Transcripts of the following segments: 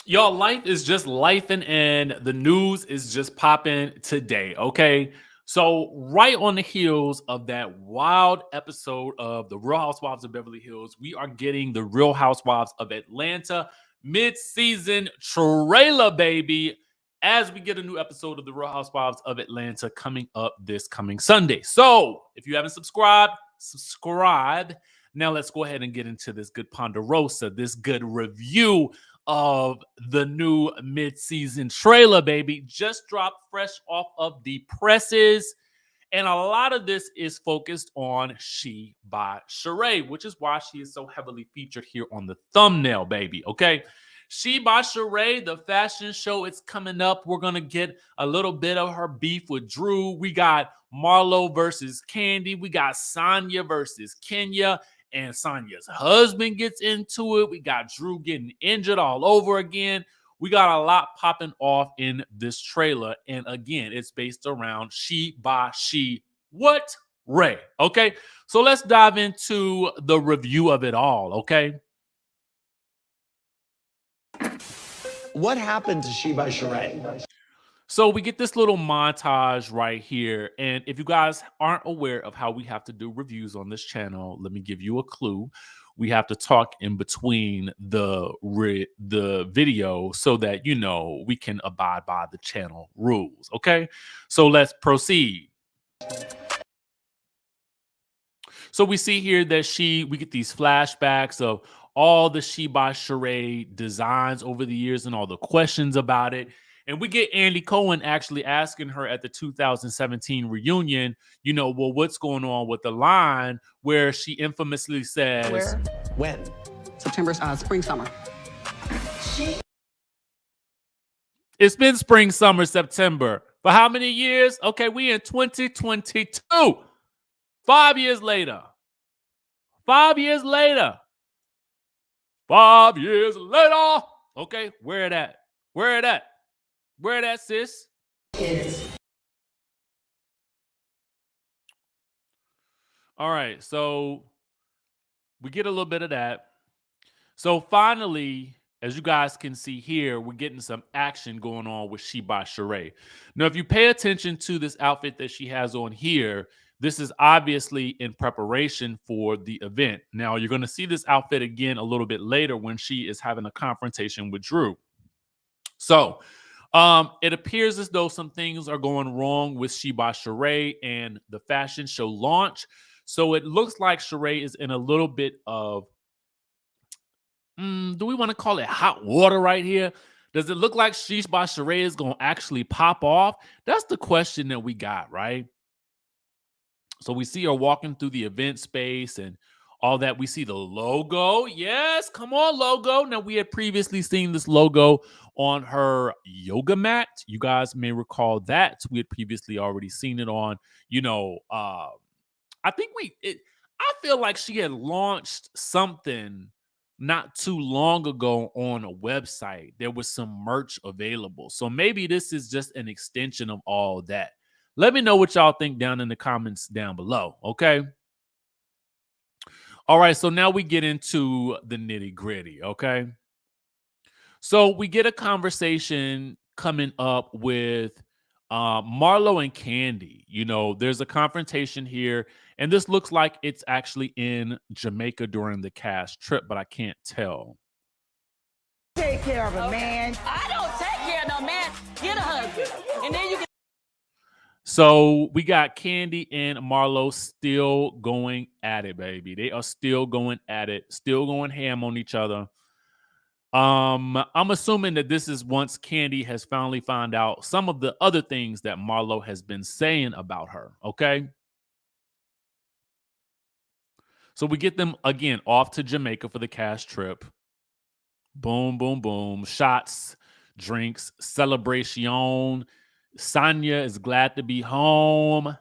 Y'all, life is just lifing and the news is just popping today, okay? So, right on the heels of that wild episode of The Real Housewives of Beverly Hills, we are getting The Real Housewives of Atlanta mid-season trailer, baby, as we get a new episode of The Real Housewives of Atlanta coming up this coming Sunday. So, if you haven't subscribed, subscribe. Now, let's go ahead and get into this good ponderosa, this good review of the new mid-season trailer, baby. Just dropped fresh off of the presses. And a lot of this is focused on She by Sheree, which is why she is so heavily featured here on the thumbnail, baby. Okay. She by Sheree, the fashion show, it's coming up. We're going to get a little bit of her beef with Drew. We got Marlo versus Kandi. We got Sanya versus Kenya. And Sanya's husband gets into it. We got Drew getting injured all over again. We got a lot popping off in this trailer. And again, it's based around She by She. What? Ray. Okay. So let's dive into the review of it all. Okay. What happened to She by Sheree? So we get this little montage right here. And if you guys aren't aware of how we have to do reviews on this channel, let me give you a clue. We have to talk in between the video so that we can abide by the channel rules. Okay, so let's proceed. So we see here that we get these flashbacks of all the She by Sheree designs over the years and all the questions about it. And we get Andy Cohen actually asking her at the 2017 reunion, well, what's going on with the line where she infamously says, Where? When? September, spring, summer. It's been spring, summer, September. For how many years? Okay, we in 2022. 5 years later. 5 years later. 5 years later. Okay, where it at? Where it at? Where it at, sis? All right, so we get a little bit of that. So finally, as you guys can see here, we're getting some action going on with She by Sheree. Now, if you pay attention to this outfit that she has on here, this is obviously in preparation for the event. Now, you're going to see this outfit again a little bit later when she is having a confrontation with Drew. So, it appears as though some things are going wrong with She by Sheree and the fashion show launch. So it looks like Sheree is in a little bit of do we want to call it hot water right here? Does it look like Sheesh by Sheree is going to actually pop off? That's the question that we got, right? So we see her walking through the event space and all that. We see the logo. Yes, come on, logo. Now, we had previously seen this logo on her yoga mat. You guys may recall that. We had previously already seen it on, I think I feel like she had launched something not too long ago on a website. There was some merch available. So maybe this is just an extension of all that. Let me know what y'all think down in the comments down below, okay? All right, so now we get into the nitty-gritty, okay? So we get a conversation coming up with Marlo and Kandi. There's a confrontation here, and this looks like it's actually in Jamaica during the cast trip, but I can't tell. Take care of a man. I don't take care of no man. Get a husband. And then you can. So we got Kandi and Marlo still going at it, baby. They are still going at it, still going ham on each other. I'm assuming that this is once Kandi has finally found out some of the other things that Marlo has been saying about her, okay? So we get them again off to Jamaica for the cast trip. Boom, boom, boom. Shots, drinks, celebration. Sanya is glad to be home,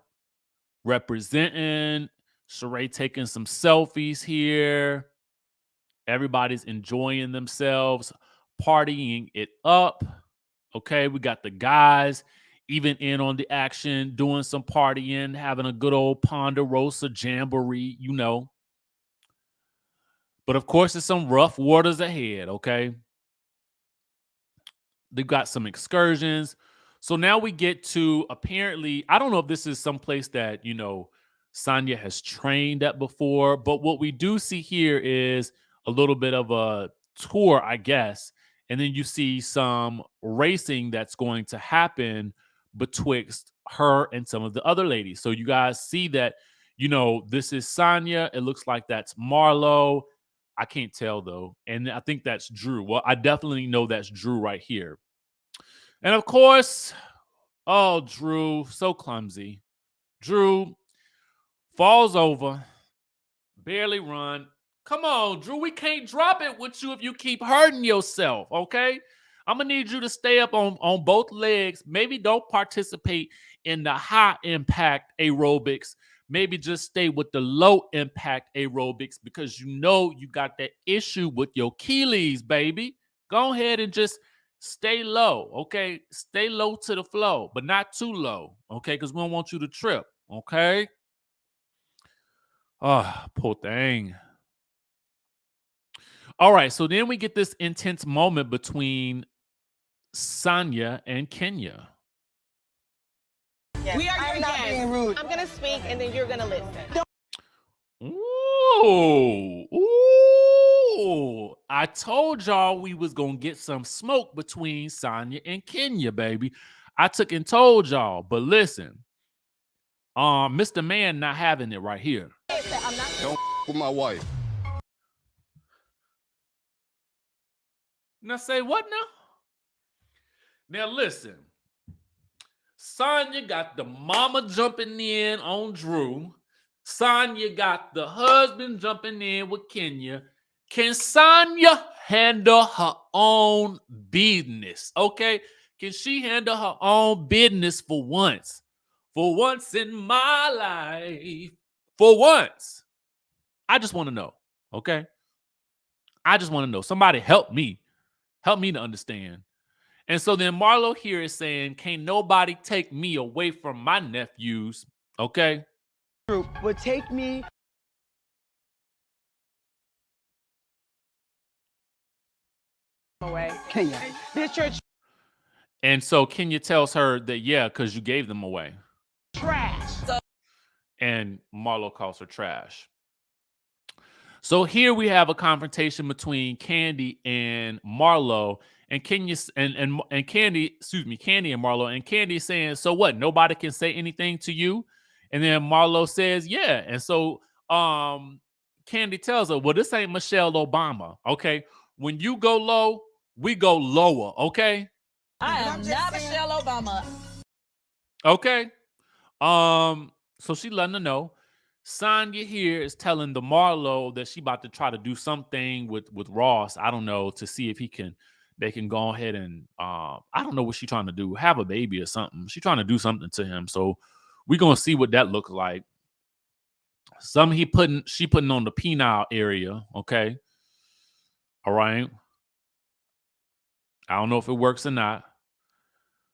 representing. Sheree taking some selfies here. Everybody's enjoying themselves, partying it up. Okay, we got the guys even in on the action, doing some partying, having a good old Ponderosa jamboree, But of course, there's some rough waters ahead, okay? They've got some excursions. So now we get to, apparently, I don't know if this is someplace that, Sanya has trained at before, but what we do see here is a little bit of a tour, I guess. And then you see some racing that's going to happen betwixt her and some of the other ladies. So you guys see that, this is Sanya. It looks like that's Marlo. I can't tell though. And I think that's Drew. Well, I definitely know that's Drew right here. And of course, oh, Drew, so clumsy. Drew falls over, barely run. Come on, Drew, we can't drop it with you if you keep hurting yourself, okay? I'm going to need you to stay up on both legs. Maybe don't participate in the high impact aerobics. Maybe just stay with the low impact aerobics because you got that issue with your Achilles, baby. Go ahead and just stay low, okay? Stay low to the flow, but not too low, okay? Because we don't want you to trip, okay? Oh, poor thing. All right, so then we get this intense moment between Sanya and Kenya. We are your not being guests. rude. I'm going to speak, and then you're going to listen. Ooh, ooh. I told y'all we was going to get some smoke between Sanya and Kenya, baby. I took and told y'all, but listen, Mr. Man not having it right here. I'm not. Don't with my wife. Now say what now? Now listen, Sanya got the mama jumping in on Drew. Sanya got the husband jumping in with Kenya. Can Sanya handle her own business? Okay? Can she handle her own business for once? For once in my life. For once. I just want to know. Okay? I just want to know. Somebody help me. Help me to understand. And so then Marlo here is saying, can't nobody take me away from my nephews. Okay? Would take me away. Kenya. This your And so Kenya tells her that, yeah, because you gave them away. trash. And Marlo calls her trash. So here we have a confrontation between Kandi and Marlo, and Kenya and Kandi, Kandi and Marlo, and Kandi saying, so what? Nobody can say anything to you? And then Marlo says, yeah. And so Kandi tells her, well, this ain't Michelle Obama. Okay. When you go low, we go lower. Okay. I am not Michelle Obama. Okay. So she letting her know. Sanya here is telling the Marlo that she about to try to do something with Ross. I don't know, to see if they can go ahead and I don't know what she's trying to do, have a baby or something. She's trying to do something to him. So we're gonna see what that looks like. She putting on the penile area. Okay. All right. I don't know if it works or not.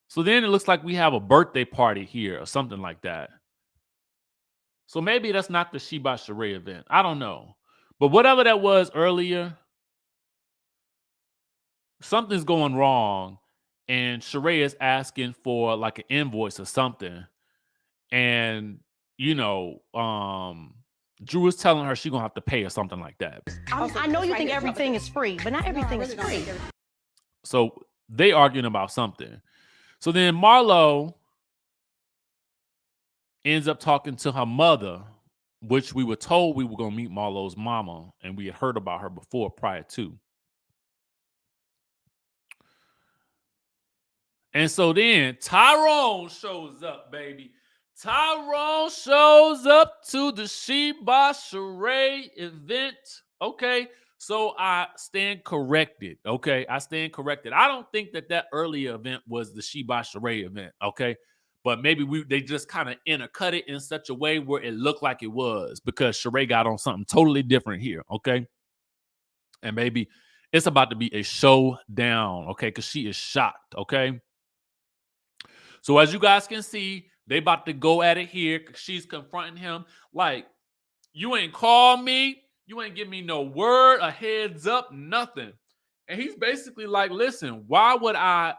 So then it looks like we have a birthday party here or something like that. So maybe that's not the She by Sheree event. I don't know. But whatever that was earlier, something's going wrong. And Sheree is asking for like an invoice or something. And, Drew is telling her she's going to have to pay or something like that. I know you think everything is free, but not everything is free. So they arguing about something. So then Marlo ends up talking to her mother, which we were told we were going to meet Marlo's mama, and we had heard about her before prior to. And so then Tyrone shows up, baby. Tyrone shows up to the She by Sheree event. Okay. So I stand corrected. Okay. I stand corrected. I don't think that earlier event was the She by Sheree event. Okay. But maybe they just kind of intercut it in such a way where it looked like it was, because Sheree got on something totally different here. Okay. And maybe it's about to be a showdown. Okay. Because she is shocked. Okay. So as you guys can see, they about to go at it here. She's confronting him like, you ain't call me. You ain't give me no word, a heads up, nothing. And he's basically like, listen, why would I,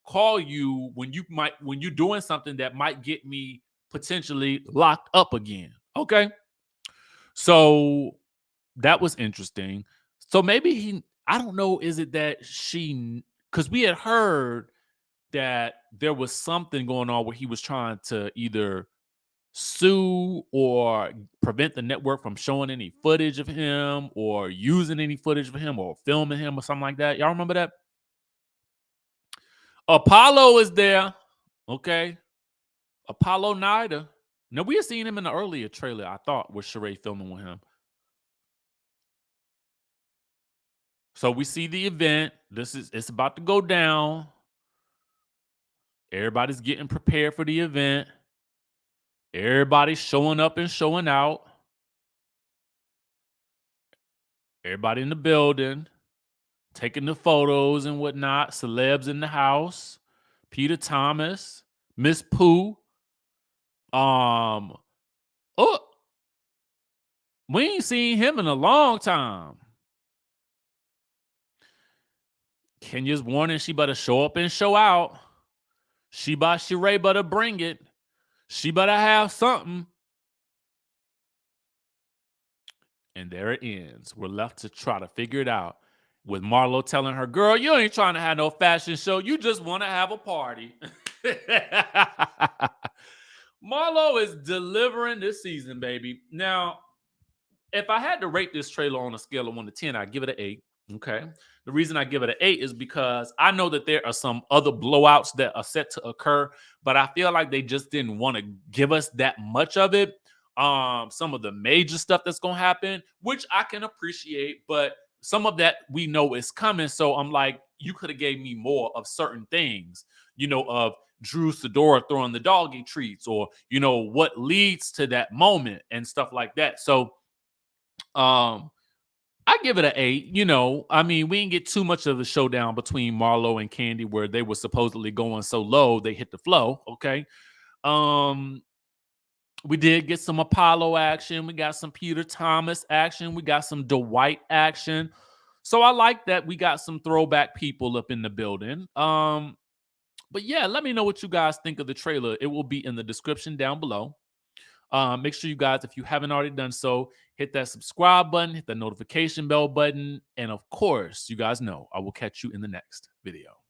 call you when you're doing something that might get me potentially locked up again? Okay. So that was interesting. So maybe I don't know, is it that because we had heard that there was something going on where he was trying to either sue or prevent the network from showing any footage of him or using any footage of him or filming him or something like that. Y'all remember that? Apollo is there. Okay. Apollo Nida. Now, we had seen him in the earlier trailer, I thought, with Sheree filming with him. So we see the event. It's about to go down. Everybody's getting prepared for the event. Everybody's showing up and showing out. Everybody in the building, taking the photos and whatnot. Celebs in the house. Peter Thomas, Miss Pooh. Oh, we ain't seen him in a long time. Kenya's warning she better show up and show out. Sheree better bring it. She better have something. And there it ends. We're left to try to figure it out. With Marlo telling her, girl, you ain't trying to have no fashion show. You just want to have a party. Marlo is delivering this season, baby. Now, if I had to rate this trailer on a scale of 1 to 10, I'd give it an 8. Okay. The reason I give it an 8 is because I know that there are some other blowouts that are set to occur, but I feel like they just didn't want to give us that much of it. Some of the major stuff that's going to happen, which I can appreciate, but some of that we know is coming. So I'm like, you could have gave me more of certain things, of Drew Sidora throwing the doggy treats, or, what leads to that moment and stuff like that. So, I give it an 8. I mean, we didn't get too much of a showdown between Marlo and Kandi where they were supposedly going so low they hit the flow. Okay. We did get some Apollo action. We got some Peter Thomas action. We got some Dwight action. So I like that we got some throwback people up in the building. But yeah, let me know what you guys think of the trailer. It will be in the description down below. Make sure you guys, if you haven't already done so, hit that subscribe button, hit the notification bell button. And of course, you guys know I will catch you in the next video.